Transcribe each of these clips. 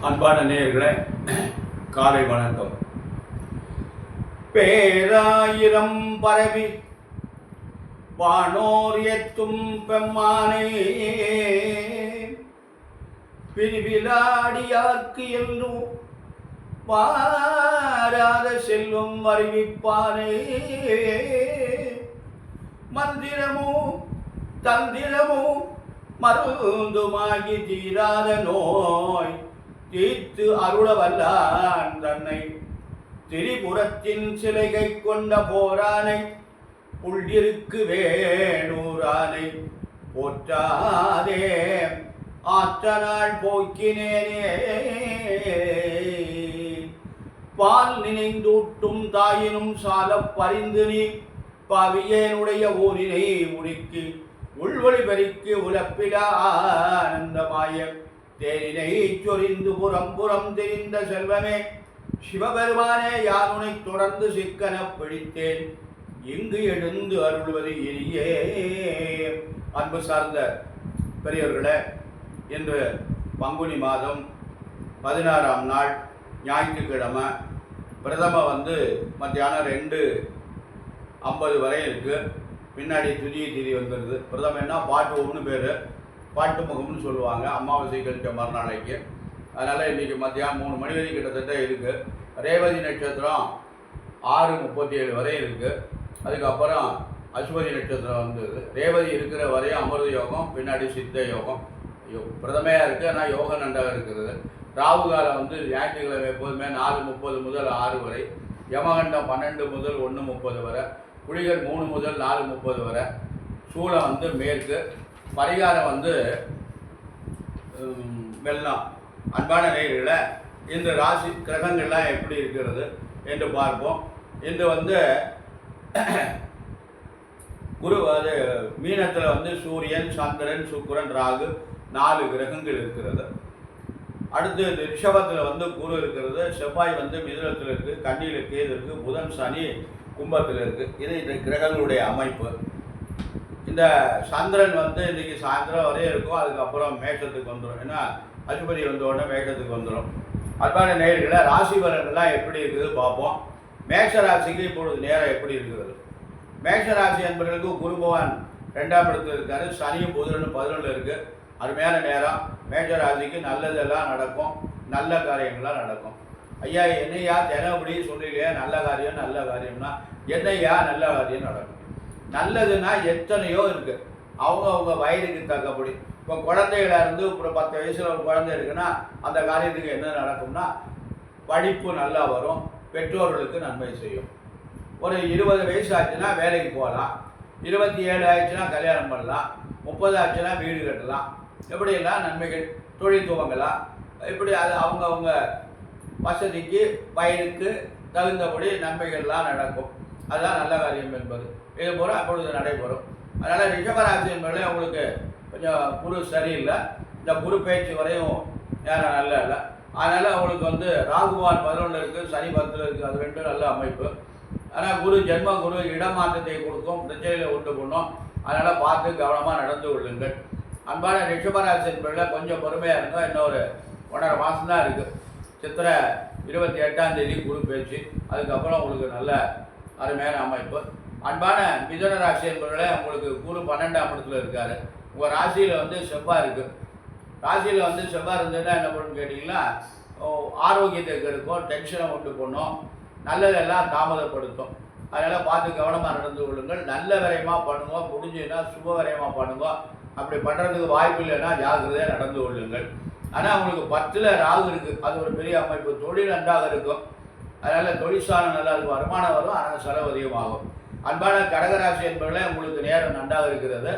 அன்பான நேயர்களே, காலை வணக்கம். பேராயிரம் பரவி வானோர் எத்தும் பெம்மானே, பிரிவிலாடியார்க்கு என்றும் வாராத செல்வம் அறிவிப்பானே. மந்திரமோ தந்திரமோ மருந்துமாகி தீராத நோய் தீர்த்து அருளவல்லான் தன்னை திரிபுரத்தின் சிலைகை கொண்ட போரானை உள்ளிருக்கு வேணூரானை போற்றாதே ஆற்றனாள் போக்கினேனே. பால் நினைந்தூட்டும் தாயினும் சால பறிந்து நீ பாவியனுடைய ஊரினை உருக்கி உள்வழி பறிக்கு உலப்பிலா ஆனந்தமாய தேனினை சொரிந்து புறம் புறம் தெரிந்த செல்வமே சிவபெருமானே, யானுனை தொடர்ந்து சிக்கன பிடித்தேன் இங்கு எழுந்து அருள்வது இனியே. அன்பு சார்ந்த பெரியவர்களே, இன்று பங்குனி மாதம் 16ஆம் நாள் ஞாயிற்றுக்கிழமை. பிரதம மத்தியானம் 2:50 வரை இருக்கு. பின்னாடி துதிய திதி வந்துடுது. பிரதமன்னா பாட்டு 1 பேர், பாட்டு முகம்னு சொல்லுவாங்க, அமாவாசை கழிச்ச மறுநாளைக்கு. அதனால் இன்றைக்கி மத்தியானம் 3 மணி வரை கிட்டத்தட்ட இருக்குது. ரேவதி நட்சத்திரம் 6:37 வரை இருக்குது. அதுக்கப்புறம் அஸ்வதி நட்சத்திரம் வந்தது. ரேவதி இருக்கிற வரையும் அமிர்த யோகம், பின்னாடி சித்த யோகம். பிரதமையாக இருக்குது, ஆனால் யோகம் நன்றாக இருக்கிறது. ராகு காலம் ஞாயிற்றுக்கிழமை எப்போதுமே 4:30 முதல் 6 வரை, யமகண்டம் 12 முதல் 1:30 வரை, குளிகர் 3 முதல் 4:30 வரை, சூளம் மேற்கு, பரிகாரம் வெள்ளம். அன்பான நேயர்களே, இந்த ராசி கிரகங்கள்லாம் எப்படி இருக்கிறது என்று பார்ப்போம். இன்று குரு மீனத்தில் சூரியன், சந்திரன், சுக்கிரன், ராகு 4 கிரகங்கள் இருக்கிறது. அடுத்து ரிஷபத்தில் குரு இருக்கிறது, செவ்வாய் மிதுனத்தில் இருக்குது, கன்னியில் கேது இருக்குது, புதன் சனி கும்பத்தில் இருக்குது. இது இந்த கிரகங்களுடைய அமைப்பு. இந்த சந்திரன் இன்றைக்கி சாயந்தரம் வரையும் இருக்கும். அதுக்கப்புறம் மேஷத்துக்கு வந்துடும். ஏன்னா அதிபதி உடனே மேஷத்துக்கு வந்துடும். அன்பான நேயர்களே, ராசி பலன்கள்லாம் எப்படி இருக்குது பார்ப்போம். மேஷ ராசிக்கு இப்பொழுது நேரம் எப்படி இருக்கிறது? மேஷ ராசி என்பவர்களுக்கு குரு பகவான் 2ஆம் இடத்துல இருக்காரு. சனியும் புதனும் 11 இருக்குது. அருமையான நேரம். மேஷ ராசிக்கு நல்லதெல்லாம் நடக்கும், நல்ல காரியங்கள்லாம் நடக்கும். ஐயா, என்னையா தினப்படி சொல்லிலையா நல்ல காரியம் நல்ல காரியம்னா என்னையா நல்ல காரியம் நடக்கும்? நல்லதுன்னா எத்தனையோ இருக்குது, அவங்க வயதுக்கு தக்கப்படி. இப்போ குழந்தைகளாக இருந்து இப்போ 10 வயசில் ஒரு குழந்தை இருக்குன்னா அந்த காரியத்துக்கு என்ன நடக்கும்னா படிப்பு நல்லா வரும், பெற்றோர்களுக்கு நன்மை செய்யும். ஒரு 20 வயசு ஆச்சுன்னா வேலைக்கு போகலாம், 27 ஆயிடுச்சுன்னா கல்யாணம் பண்ணலாம், 30 ஆச்சுன்னா வீடு கட்டலாம். எப்படியெல்லாம் நன்மைகள், தொழில் துவங்கலாம். இப்படி அது அவங்கவுங்க வசதிக்கு வயதுக்கு தகுந்தபடி நன்மைகள்லாம் நடக்கும். அதுதான் நல்ல காரியம் என்பது. இது போல அப்பொழுது நடைபெறும். அதனால் ரிஷபராசி என்பதில் உங்களுக்கு கொஞ்சம் குரு சரியில்லை. இந்த குரு பேச்சு வரையும் நேரம் நல்ல இல்லை. அதனால் அவங்களுக்கு ராகுவான் 11 இருக்குது, சனி 10 இருக்குது. அது 2 நல்ல அமைப்பு. ஆனால் குரு ஜென்ம குரு இடமாற்றத்தை கொடுக்கும், பிரச்சனையில் உண்டு பண்ணும். அதனால் பார்த்து கவனமாக நடந்து கொள்ளுங்கள். அன்பான ரிஷபராசி என்பதில் கொஞ்சம் பொறுமையாக இருந்தால் இன்னும் ஒரு 1.5 மாதம் தான் இருக்குது. சித்திரை 28ஆம் தேதி குரு பேச்சு. அதுக்கப்புறம் உங்களுக்கு நல்ல அருமையான அமைப்பு. அன்பான மிதுன ராசி என்பவர்களே, உங்களுக்கு குரு 12ஆம் இடத்துல இருக்கார். உங்கள் ராசியில் செவ்வாய் இருக்குது. ராசியில் செவ்வாய் இருந்ததுன்னா என்ன பண்ணுன்னு கேட்டிங்கன்னா ஆரோக்கியத்தை கெடுக்கும், டென்ஷனை உண்டு பண்ணும், நல்லதெல்லாம் தாமதப்படுத்தும். அதனால் பார்த்து கவனமாக நடந்து கொள்ளுங்கள். நல்ல விரயமாக பண்ணுங்க, முடிஞ்சுன்னா சுப விரயமாக பண்ணுங்க. அப்படி பண்ணுறதுக்கு வாய்ப்பு இல்லைன்னா ஜாக்கிரதையாக நடந்து கொள்ளுங்கள். ஆனால் உங்களுக்கு 10ல் ராகு இருக்குது, அது ஒரு பெரிய அமைப்பு. தொழில் நன்றாக இருக்கும், அதனால் தொழிற்சாலம் நல்லா இருக்கும், வருமானம் வரும், ஆனால் செலவு அதிகமாகும். அன்பான கடகராசி என்பதில் உங்களுக்கு நேரம் நன்றாக இருக்கிறது.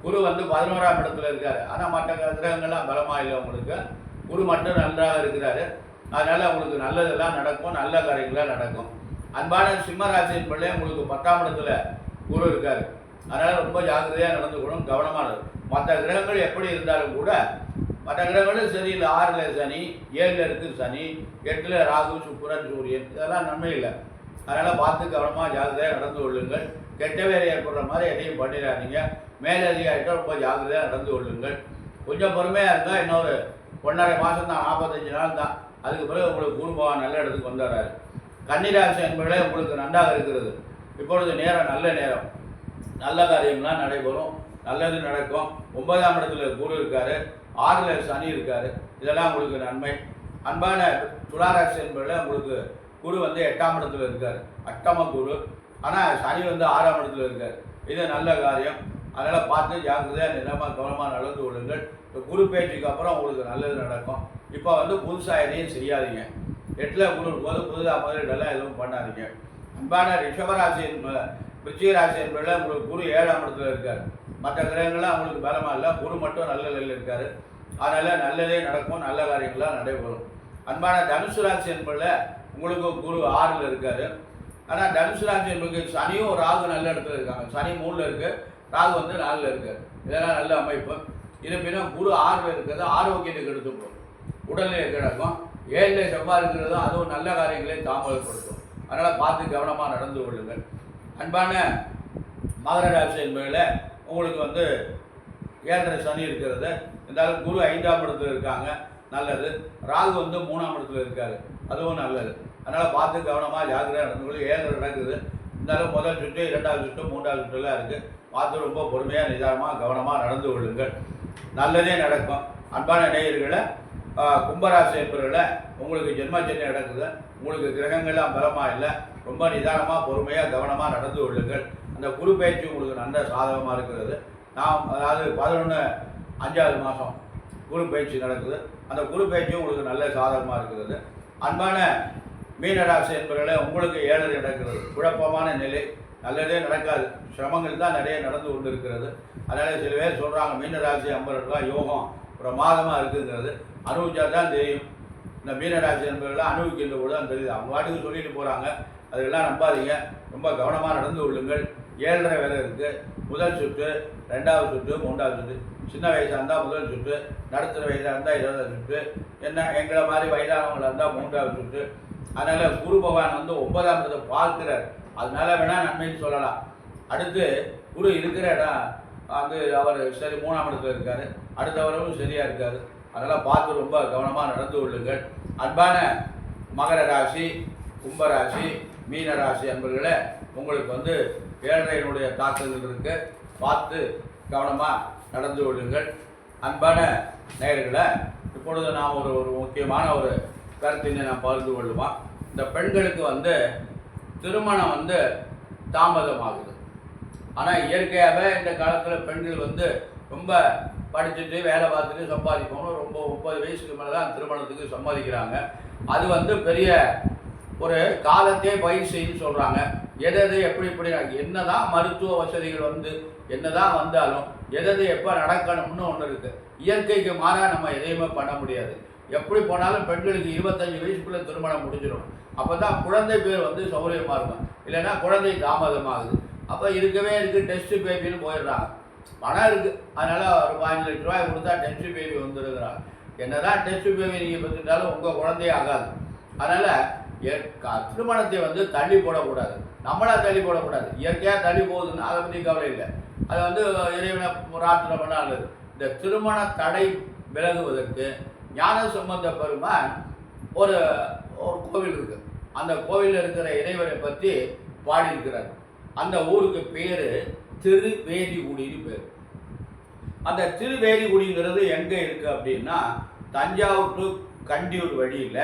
குரு 11ஆம் இடத்துல இருக்கார். ஆனால் மற்ற கிரகங்கள்லாம் பலமாக இல்லை. உங்களுக்கு குரு மட்டும் நன்றாக இருக்கிறாரு. அதனால் உங்களுக்கு நல்லதெல்லாம் நடக்கும், நல்ல காரியங்களாக நடக்கும். அன்பான சிம்மராசி என்பதில் உங்களுக்கு 10ஆம் இடத்துல குரு இருக்கார். அதனால் ரொம்ப ஜாக்கிரதையாக நடந்துக்கணும், கவனமாக இருக்கும். மற்ற கிரகங்கள் எப்படி இருந்தாலும் கூட மற்ற கிரகங்களும் சரியில்லை. 6ல் சனி, 7ல் இருக்குது சனி, 8ல் ராகு, சுக்கிரன், சூரியன், இதெல்லாம் நன்மை இல்லை. அதனால் பார்த்து கவனமாக ஜாக்கிரதையாக நடந்து கொள்ளுங்கள். கெட்ட வேலை ஏற்படுற மாதிரி எதையும் பண்ணிடாதீங்க. மேலதிகாரிகிட்ட ரொம்ப ஜாக்கிரதையாக நடந்து கொள்ளுங்கள். கொஞ்சம் பொறுமையாக இருந்தால் இன்னொரு 1.5 மாதம் தான், 45 நாள் தான். அதுக்கு பிறகு உங்களுக்கு குரு பகவான் நல்ல இடத்துக்கு வந்துடுறாரு. கன்னிராசி என்பதே உங்களுக்கு நன்றாக இருக்கிறது. இப்பொழுது நேரம் நல்ல நேரம், நல்ல காரியம்லாம் நடைபெறும், நல்லது நடக்கும். 9ஆம் இடத்துல குரு இருக்காரு, 6ல் சனி இருக்காரு, இதெல்லாம் உங்களுக்கு நன்மை. அன்பான துளாராசி என்பதில் உங்களுக்கு குரு வந்து 8ஆம் இடத்துல இருக்கார், அஷ்டம குரு. ஆனால் சனி வந்து 6ஆம் இடத்துல இருக்கார். இது நல்ல காரியம். அதனால் பார்த்து ஜாக்கிரதையாக நிலமாக கவனமாக நடந்து கொள்ளுங்கள். இப்போ குரு பேச்சுக்கு அப்புறம் உங்களுக்கு நல்லது நடக்கும். இப்போ வந்து புதுசாக எதையும் செய்யாதீங்க. 8ல் குரு போது புதுதாக முதலீடெல்லாம் எதுவும் பண்ணாதீங்க. அன்பான ரிஷபராசி விருச்சிக ராசி என்பதில் உங்களுக்கு குரு 7ஆம் இடத்துல இருக்கார். மற்ற கிரகங்கள்லாம் உங்களுக்கு பலமாக இல்லை, குரு மட்டும் நல்ல நிலையில் இருக்கார். அதனால் நல்லதே நடக்கும், நல்ல காரியங்கள்லாம் நடைபெறும். அன்பான தனுசு ராசி என்பதில் உங்களுக்கு குரு 6ல் இருக்கார். ஆனால் தனுசு ராசி என்பதுக்கு சனியும் ராகு நல்ல இடத்துல இருக்காங்க. சனி 3ல் இருக்குது, ராகு வந்து 4ல் இருக்கார். இதெல்லாம் நல்ல அமைப்பு. இருப்பினும் குரு 6ல் இருக்கிறது ஆரோக்கியத்துக்கு எடுத்துப்போம், உடல்நிலை கிடக்கும். 7ல் செவ்வாய் இருக்கிறதும் அதுவும் நல்ல காரியங்களை தாமதப்படுத்தும். அதனால் பார்த்து கவனமாக நடந்து கொள்ளுங்கள். அன்பான மகர ராசி என்பதில் உங்களுக்கு வந்து 7.5 சனி இருக்கிறது. இருந்தாலும் குரு 5ஆம் இடத்துல இருக்காங்க, நல்லது. ராகு வந்து 3ஆம் இடத்துல இருக்காரு, அதுவும் நல்லது. அதனால் பார்த்து கவனமாக ஜாக்கிரதையாக நடந்து கொள்ள. 7 நடக்குது. இருந்தாலும் முதல் சுற்று, 2வது சுற்று, 3வது சுற்றுலாம் இருக்குது. பார்த்து ரொம்ப பொறுமையாக நிதானமாக கவனமாக நடந்து கொள்ளுங்கள், நல்லதே நடக்கும். அன்பான நேயர்களை கும்பராசி என்பவர்களை உங்களுக்கு ஜென்மச்சனி நடக்குது. உங்களுக்கு கிரகங்கள்லாம் பலமாக இல்லை, ரொம்ப நிதானமாக பொறுமையாக கவனமாக நடந்து கொள்ளுங்கள். அந்த குரு பயிற்சி உங்களுக்கு நல்ல சாதகமாக இருக்கிறது. அதாவது 11/5 மாதம் குரு பயிற்சி நடக்குது. அந்த குரு பயிற்சி உங்களுக்கு நல்ல சாதகமாக இருக்கிறது. அன்பான மீனராசி என்பவர்களை உங்களுக்கு 7 நடக்கிறது. குழப்பமான நிலை, நல்லதே நடக்காது, சிரமங்கள் தான் நிறைய நடந்து கொண்டு இருக்கிறது. அதனால் சில பேர் சொல்கிறாங்க மீனராசி அம்பர்களுக்கு யோகம் பிரமாதமாக இருக்குங்கிறது. அனுபவிச்சா தான் தெரியும். இந்த மீனராசி என்பவர்களாம் அனுபவிக்கின்ற போது தான் தெரியுது. அவங்க வாட்டுக்கு சொல்லிட்டு போகிறாங்க, அதெல்லாம் நம்பாதீங்க. ரொம்ப கவனமாக நடந்து கொள்ளுங்கள். 7.5 வேலை இருக்குது. முதல் சுற்று, 2வது சுற்று, 3வது சுற்று. சின்ன வயசாக இருந்தால் முதல் சுற்று, நடுத்தர வயசாக இருந்தால் 2வது சுற்று, என்ன எங்களை மாதிரி வயதானவங்களாக இருந்தால் 3வது சுற்று. அதனால் குரு பகவான் வந்து 9ஆம் இடத்தை பார்க்கிறார். அதனால வேணால் நன்மைன்னு சொல்லலாம். அடுத்து குரு இருக்கிற இடம் வந்து அவர் சரி 3ஆம் இடத்துல இருக்கார், அடுத்தவரும் சரியாக இருக்கார். அதனால் பார்த்து ரொம்ப கவனமாக நடந்து கொள்ளுங்கள். அன்பான மகர ராசி, கும்பராசி, மீனராசி என்பவர்களே உங்களுக்கு வந்து 7.5 தாக்கங்கள் இருக்கு. பார்த்து கவனமாக நடந்து கொள்ளுங்கள். அன்பான நேயர்களை இப்பொழுது நாம் ஒரு முக்கியமான ஒரு கருத்தினை நாம் பகிர்ந்து கொள்ளுவோம். இந்த பெண்களுக்கு வந்து திருமணம் வந்து தாமதமாகுது. ஆனால் இயற்கையாகவே இந்த காலத்தில் பெண்கள் வந்து ரொம்ப படிச்சுட்டு வேலை பார்த்துட்டு சம்பாதிக்கணும். ரொம்ப 30 வயசுக்கு மேலே தான் திருமணத்துக்கு சம்மதிக்கிறாங்க. அது வந்து பெரிய ஒரு காலத்தையே பயிர் செய்யுன்னு சொல்கிறாங்க. எது எப்படி என்ன தான் மருத்துவ வசதிகள் வந்து என்ன தான் வந்தாலும் எது எப்போ நடக்கணும்னு ஒன்று இருக்குது. இயற்கைக்கு மாறாக நம்ம எதையுமே பண்ண முடியாது. எப்படி போனாலும் பெண்களுக்கு 25 வயசுக்குள்ளே திருமணம் முடிஞ்சிடும். அப்போ தான் குழந்தை பேர் வந்து சௌகரியமாக இருக்கும். இல்லைன்னா குழந்தை தாமதமாகுது. அப்போ இருக்கவே இருக்குது, டெஸ்ட்டு பேபின்னு போயிடுறாங்க. பணம் இருக்குது, அதனால் ஒரு 15 லட்ச ரூபாய் கொடுத்தா டெஸ்ட்டு பேபி வந்துருக்குறாங்க. என்ன தான் டெஸ்ட்டு பேபி நீங்கள் பெற்றுட்டாலும் உங்கள் குழந்தையே ஆகாது. அதனால் திருமணத்தை வந்து தள்ளி போடக்கூடாது, நம்மளாக தள்ளி போடக்கூடாது. இயற்கையாக தள்ளி போகுதுன்னா அதை பற்றி கவலை இல்லை. அதை வந்து இறைவனை பிரார்த்தனை பண்ண நல்லது. இந்த திருமண தடை விலகுவதற்கு ஞான சம்பந்த பெருமான் ஒரு கோவில் இருக்குது. அந்த கோவிலில் இருக்கிற இறைவனை பற்றி பாடியிருக்கிறார். அந்த ஊருக்கு பேர் திருவேதிகுடின்னு பேர். அந்த திருவேதிகுடிங்கிறது எங்கே இருக்குது அப்படின்னா தஞ்சாவூர் டு கண்டியூர் வழியில்,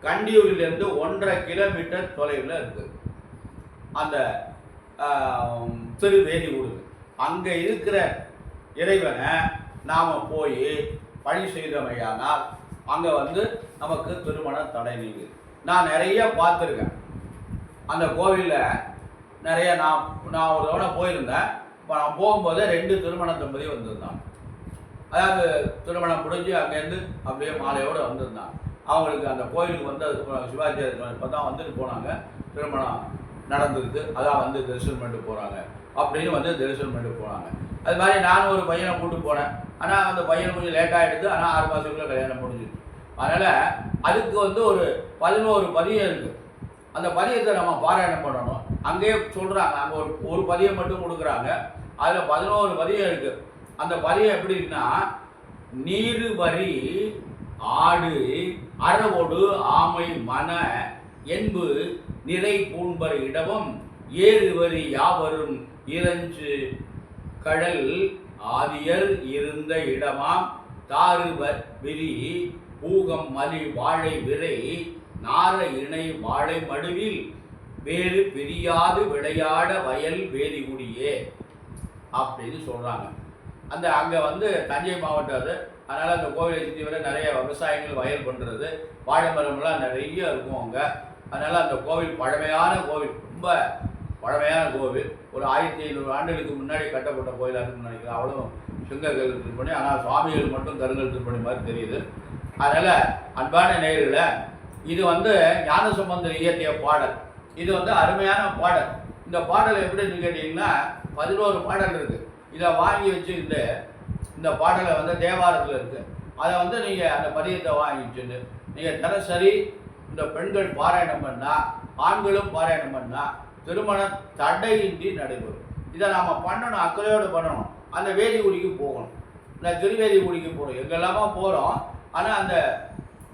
கண்டியூரிலிருந்து 1.5 கிலோமீட்டர் தொலைவில் இருக்குது அந்த திருவேதிகுடி. அங்கே இருக்கிற இறைவனை நாம் போய் பணி செய்தமையானால் அங்கே வந்து நமக்கு திருமண தடை நீங்குது. நான் நிறைய பார்த்துருக்கேன் அந்த கோவிலில் நிறைய. நான் ஒரு தடவை போயிருந்தேன். இப்போ நான் போகும்போது 2 திருமண தம்பதி வந்திருந்தாங்க. அதாவது திருமணம் முடிஞ்சு அங்கேருந்து அப்படியே மாலையோடு வந்திருந்தாங்க. அவங்களுக்கு அந்த கோயிலுக்கு வந்து அதுக்கப்புறம் சிவாஜி இப்போ தான் வந்துட்டு போனாங்க, திருமணம் நடந்திருக்கு, அதான் வந்து தரிசனம் பண்ணிட்டு போகிறாங்க அப்படின்னு வந்து தரிசனம் பண்ணிட்டு போனாங்க. அது மாதிரி நானும் ஒரு பையனை கூப்பிட்டு போனேன். ஆனால் அந்த பையன் கொஞ்சம் லேட்டாகிடுது. ஆனால் 6 மாதத்துக்குள்ளே கல்யாணம் முடிஞ்சிது. அதனால் அதுக்கு வந்து ஒரு 11 பதியம் இருக்குது. அந்த பதியத்தை நம்ம பாராயணம் பண்ணணும். அங்கேயே சொல்கிறாங்க, அங்கே ஒரு பதியம் மட்டும் கொடுக்குறாங்க. அதில் 11 பதியம் இருக்குது. அந்த பதியம் எப்படின்னா நீருவரி ஆடு அறவோடு ஆமை மன என்பு நிறை பூண்பர் இடமும் ஏறுவரி யாவரும் இறஞ்சு கடல் ஆதியர் இருந்த இடமாம் தாறுவர் விரி பூகம் மலி வாழை விரை நார இணை வாழை மடுவில் வேறு பிரியாது விளையாட வயல் வேதிகுடியே அப்படின்னு சொல்றாங்க. அந்த அங்கே வந்து தஞ்சை மாவட்டம் அது. அதனால் அந்த கோவிலை சுற்றி வர நிறைய விவசாயங்கள் வயல் பண்ணுறது, வாழை மரம்லாம் நிறைய இருக்கும் அங்கே. அதனால் அந்த கோவில் பழமையான கோவில், ரொம்ப பழமையான கோவில். ஒரு 1500 ஆண்டுகளுக்கு முன்னாடி கட்டப்பட்ட கோயிலாக இருக்குன்னு நினைக்கிறேன். அவ்வளோ சிங்கக்கல் திருப்பணி, ஆனால் சுவாமிகள் மட்டும் கருங்கல் திருப்பணி மாதிரி தெரியுது. அதனால் அன்பான நேயர்களே, இது வந்து ஞானசம்பந்தர் இயற்றிய பாடல். இது வந்து அருமையான பாடல். இந்த பாடல் எப்படின்னு கேட்டிங்கன்னா 11 பாடல் இருக்குது. இதை வாங்கி வச்சுக்கிட்டு இந்த பாடலை வந்து தேவாரத்தில் இருக்குது. அதை வந்து நீங்கள் அந்த பதியத்தை வாங்கிச்சுன்னு நீங்கள் தினசரி இந்த பெண்கள் பாராயணம் பண்ணால், ஆண்களும் பாராயணம் பண்ணால் திருமணம் தடையின்றி நடைபெறும். இதை நாம் பண்ணணும், அக்கறையோடு பண்ணணும். அந்த வேதிகுடிக்கு போகணும், இந்த திருவேதிகுடிக்கு போகணும். எங்கெல்லாமா போகிறோம். ஆனால் அந்த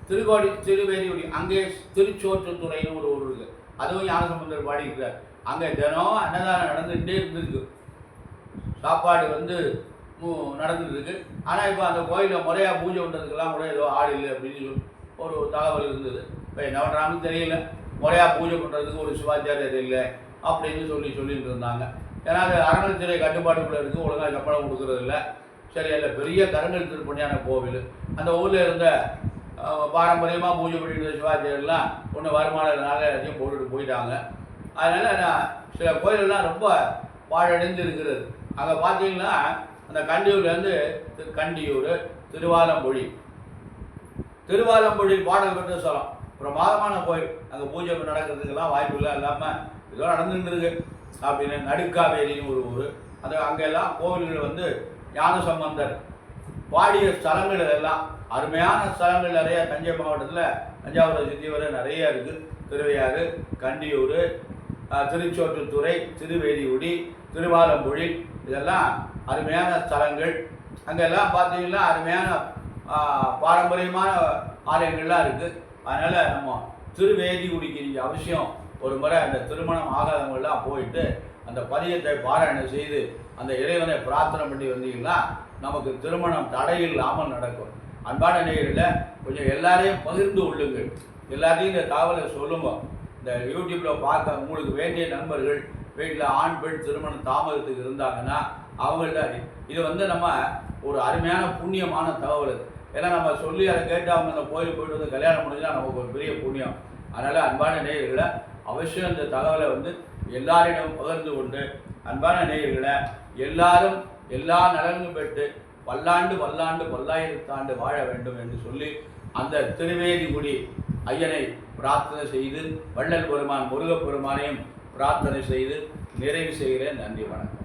திருவேதிகுடி அங்கே திருச்சோற்றுத்துறைன்னு ஒரு ஊர் இருக்குது. அதுவும் ஞானசம்பந்தர் பாடிக்கிறார். அங்கே தினம் அன்னதானம் நடந்துகிட்டே இருந்திருக்கு, சாப்பாடு வந்து நடந்துட்டு இருக்கு. ஆனால் இப்போ அந்த கோயிலில் முறையாக பூஜை பண்ணுறதுக்கெல்லாம் கூட ஏதோ ஆள் இல்லை அப்படின்னு ஒரு தகவல் இருந்தது. இப்போ என்ன பண்ணுறாங்கன்னு தெரியல. முறையாக பூஜை பண்ணுறதுக்கு ஒரு சிவாச்சாரியர் இல்லை அப்படின்னு சொல்லிட்டு இருந்தாங்க. ஏன்னா அது அறநிலைத்துறை கட்டுப்பாட்டுக்குள்ளே இருக்குது, ஒழுங்காக சம்பளம் கொடுக்குறது இல்லை. சரி, அதில் பெரிய கருங்கல் திருப்பணியான கோவில். அந்த ஊரில் இருந்த பாரம்பரியமாக பூஜை பண்ணிட்டு சிவாச்சாரியர்லாம் ஒன்று வருமானத்தினால எல்லாத்தையும் போட்டுட்டு போயிட்டாங்க. அதனால் நான் சில கோயிலெல்லாம் ரொம்ப பாழடைந்து இருக்கிறது. அங்கே பார்த்தீங்கன்னா அந்த கண்டியூர்லேருந்து கண்டியூர், திருவாலம்பொழி பாடல் பெற்ற ஸ்தலம், பிரமாதமான கோயில். அங்கே பூஜை நடக்கிறதுக்கெல்லாம் வாய்ப்பு இல்லை, இல்லாமல் ஏதோ நடந்துட்டு இருக்கு. அப்படின்னு நடுக்காவேரின்னு ஒரு ஊர். அது அங்கெல்லாம் கோவில்கள் வந்து ஞானசம்பந்தர் பாடிய ஸ்தலங்கள் எல்லாம் அருமையான ஸ்தலங்கள் நிறைய தஞ்சை மாவட்டத்தில், தஞ்சாவூரை சுற்றி வர நிறைய இருக்குது. திருவையாறு, கண்டியூர், திருச்சோற்றுத்துறை, திருவேதிகுடி, திருவாலம்பொழி, இதெல்லாம் அருமையான ஸ்தலங்கள். அங்கெல்லாம் பார்த்தீங்கன்னா அருமையான பாரம்பரியமான ஆலயங்கள்லாம் இருக்குது. அதனால் நம்ம திருவேதிகுடிக்கு நீங்கள் அவசியம் ஒரு முறை அந்த திருமணம் ஆகாதவங்கள்லாம் போயிட்டு அந்த பதியத்தை பாராயணம் செய்து அந்த இறைவனை பிரார்த்தனை பண்ணி வந்தீங்கன்னா நமக்கு திருமணம் தடையில்லாமல் நடக்கும். அன்பான நேயர்களில் கொஞ்சம் எல்லாரையும் பகிர்ந்து கொள்ளுங்கள், எல்லாத்தையும் இந்த தகவலை சொல்லுங்க. இந்த யூடியூப்பில் பார்க்க உங்களுக்கு வேண்டிய நண்பர்கள் வீட்டில் ஆண் பெண் திருமணம் தாமதத்துக்கு இருந்தாங்கன்னா அவங்கள்ட்ட இது வந்து நம்ம ஒரு அருமையான புண்ணியமான தகவல். ஏன்னா நம்ம சொல்லி அதை கேட்டு அவங்க அந்த கோயிலுக்கு போயிட்டு வந்து கல்யாணம் முடிஞ்சால் நமக்கு ஒரு பெரிய புண்ணியம். அதனால் அன்பான நேயர்களை அவசியம் இந்த தகவலை வந்து எல்லாரிடம் பகிர்ந்து கொண்டு, அன்பான நேயர்களை எல்லாரும் எல்லா நலன்களும் பெற்று பல்லாயிரத்தாண்டு வாழ வேண்டும் என்று சொல்லி அந்த திருவேதிகுடி ஐயனை பிரார்த்தனை செய்து, வள்ளல் பெருமான் முருகப்பெருமானையும் பிரார்த்தனை செய்து நிறைவு செய்கிறேன். நன்றி, வணக்கம்.